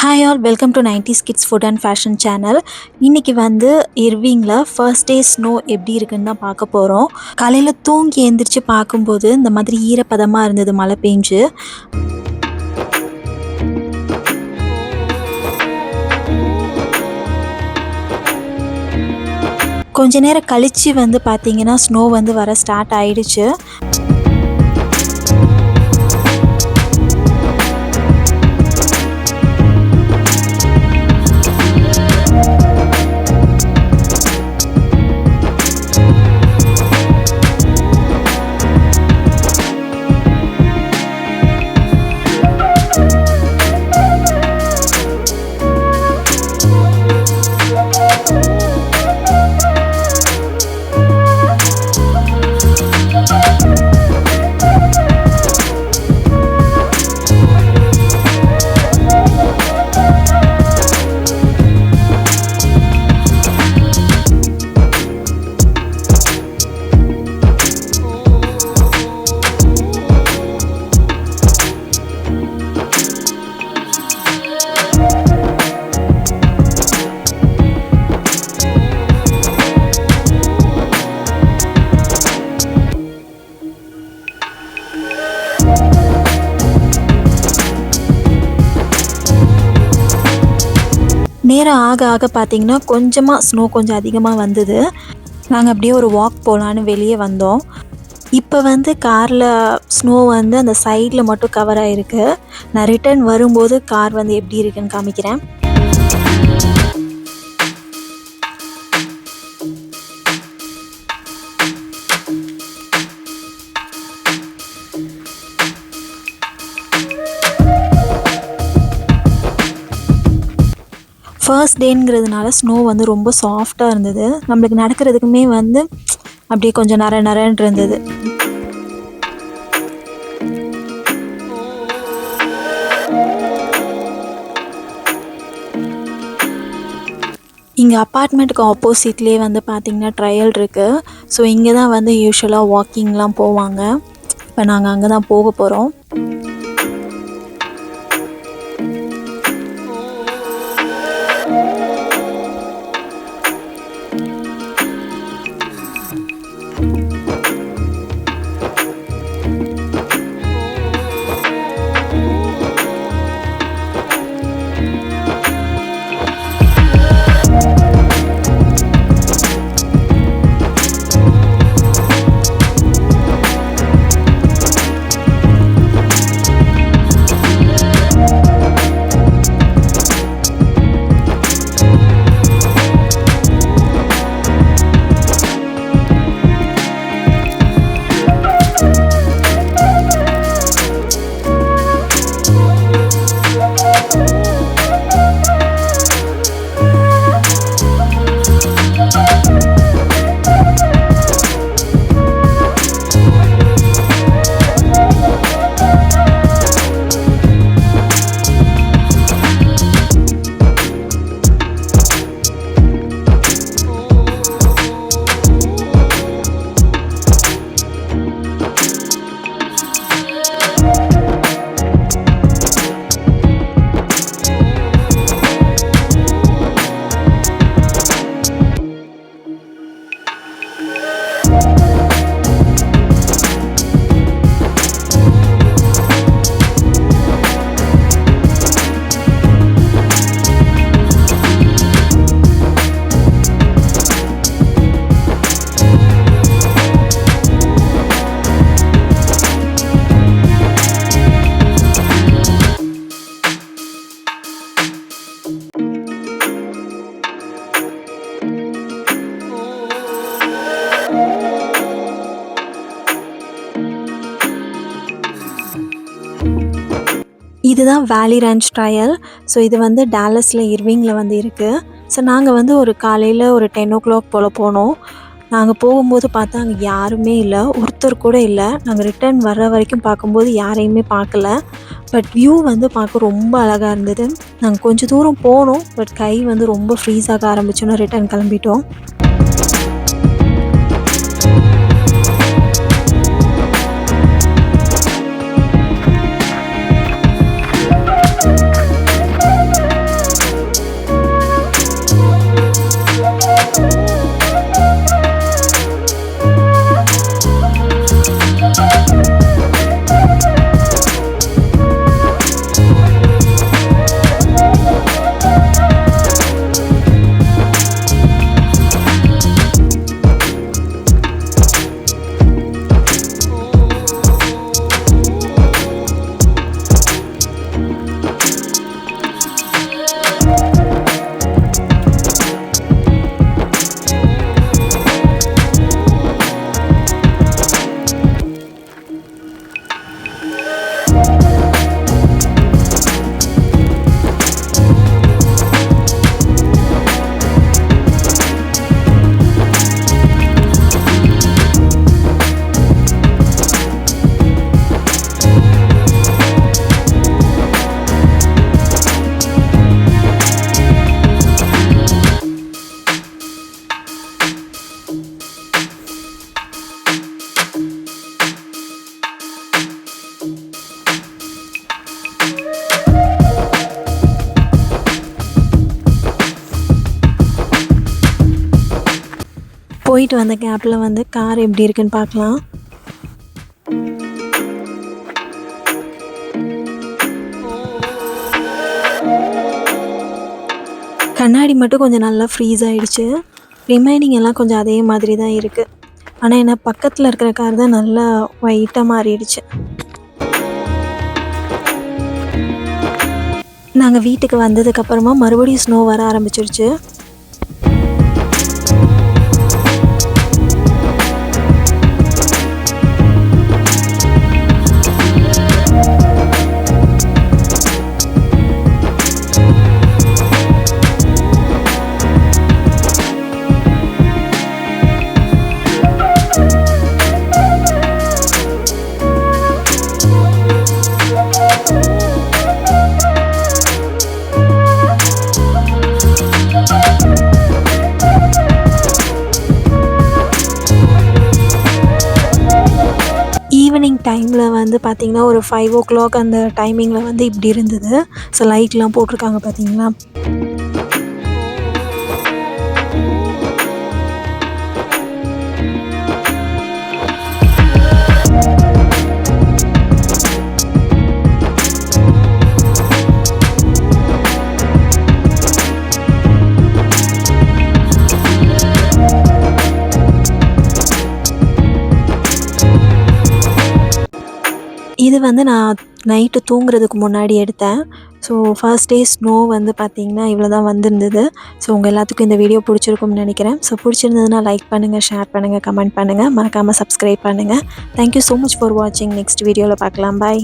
Hi all welcome to 90s kids food and fashion channel. இன்றைக்கி வந்து இர்விங்கில் first day snow எப்படி இருக்குன்னு தான் பார்க்க போகிறோம். காலையில் தூங்கி எழுந்திரிச்சு பார்க்கும்போது இந்த மாதிரி ஈரப்பதமாக இருந்தது மழை பெஞ்சு. கொஞ்ச நேரம் கழித்து வந்து பார்த்திங்கன்னா ஸ்னோ வந்து வர ஸ்டார்ட் ஆகிடுச்சு. நேரம் ஆக ஆக பார்த்திங்கன்னா கொஞ்சமாக ஸ்னோ கொஞ்சம் அதிகமாக வந்தது. நாங்கள் அப்படியே ஒரு வாக் போகலான்னு வெளியே வந்தோம். இப்போ வந்து காரில் ஸ்னோ வந்து அந்த சைடில் மட்டும் கவர் ஆகிருக்கு. நான் ரிட்டர்ன் வரும்போது கார் வந்து எப்படி இருக்குன்னு காமிக்கிறேன். ஃபர்ஸ்ட் டேங்கிறதுனால ஸ்னோ வந்து ரொம்ப சாஃப்டாக இருந்தது. நம்மளுக்கு நடக்கிறதுக்குமே வந்து அப்படியே கொஞ்சம் நரன்னு இருந்தது. இங்கே அப்பார்ட்மெண்ட்டுக்கு ஆப்போசிட்லேயே வந்து பார்த்திங்கன்னா ட்ரையல் இருக்குது. ஸோ இங்கே தான் வந்து யூஸ்வலாக வாக்கிங்லாம் போவாங்க. இப்போ நாங்கள் அங்கே தான் போக போகிறோம். இதுதான் வேலி ரேஞ்ச் ட்ரையல். ஸோ இது வந்து டாலஸில் இர்விங்கில் வந்து இருக்குது. ஸோ நாங்கள் வந்து ஒரு காலையில் ஒரு 10 o'clock போல் போனோம். நாங்கள் போகும்போது பார்த்தா அங்கே யாருமே இல்லை, ஒருத்தர் கூட இல்லை. நாங்கள் ரிட்டர்ன் வர்ற வரைக்கும் பார்க்கும்போது யாரையுமே பார்க்கல. பட் வியூ வந்து பார்க்க ரொம்ப அழகாக இருந்தது. நாங்கள் கொஞ்சம் தூரம் போனோம், பட் கை வந்து ரொம்ப ஃப்ரீஸ் ஆக ஆரம்பிச்சோன்னா ரிட்டர்ன் கிளம்பிட்டோம். போயிட்டு வந்த கேப்பில் வந்து கார் எப்படி இருக்குன்னு பார்க்கலாம். கண்ணாடி மட்டும் கொஞ்சம் நல்லா ஃப்ரீஸ் ஆகிடுச்சு. ரிமைனிங் எல்லாம் கொஞ்சம் அதே மாதிரி தான் இருக்குது. ஆனால் என்ன பக்கத்தில் இருக்கிற கார் தான் நல்லா ஒயிட்டாக மாறிடுச்சு. நாங்கள் வீட்டுக்கு வந்ததுக்கப்புறமா மறுபடியும் ஸ்னோ வர ஆரம்பிச்சிருச்சு. ஈவினிங் டைமில் வந்து பார்த்திங்கன்னா ஒரு 5 அந்த டைமிங்கில் வந்து இப்படி இருந்தது. ஸோ லைட்லாம் போட்டிருக்காங்க பார்த்தீங்களா. இது வந்து நான் நைட்டு தூங்குறதுக்கு முன்னாடி எடுத்தேன். ஸோ ஃபர்ஸ்ட் டே ஸ்னோ வந்து பார்த்திங்கன்னா இவ்வளோ தான் வந்திருந்தது. ஸோ உங்கள் எல்லாத்துக்கும் இந்த வீடியோ பிடிச்சிருக்கும்னு நினைக்கிறேன். ஸோ பிடிச்சிருந்ததுன்னா லைக் பண்ணுங்கள், ஷேர் பண்ணுங்கள், கமெண்ட் பண்ணுங்கள், மறக்காமல் சப்ஸ்கிரைப் பண்ணுங்கள். தேங்க்யூ ஸோ மச் ஃபார் வாட்சிங். நெக்ஸ்ட் வீடியோவில் பார்க்கலாம். பாய்.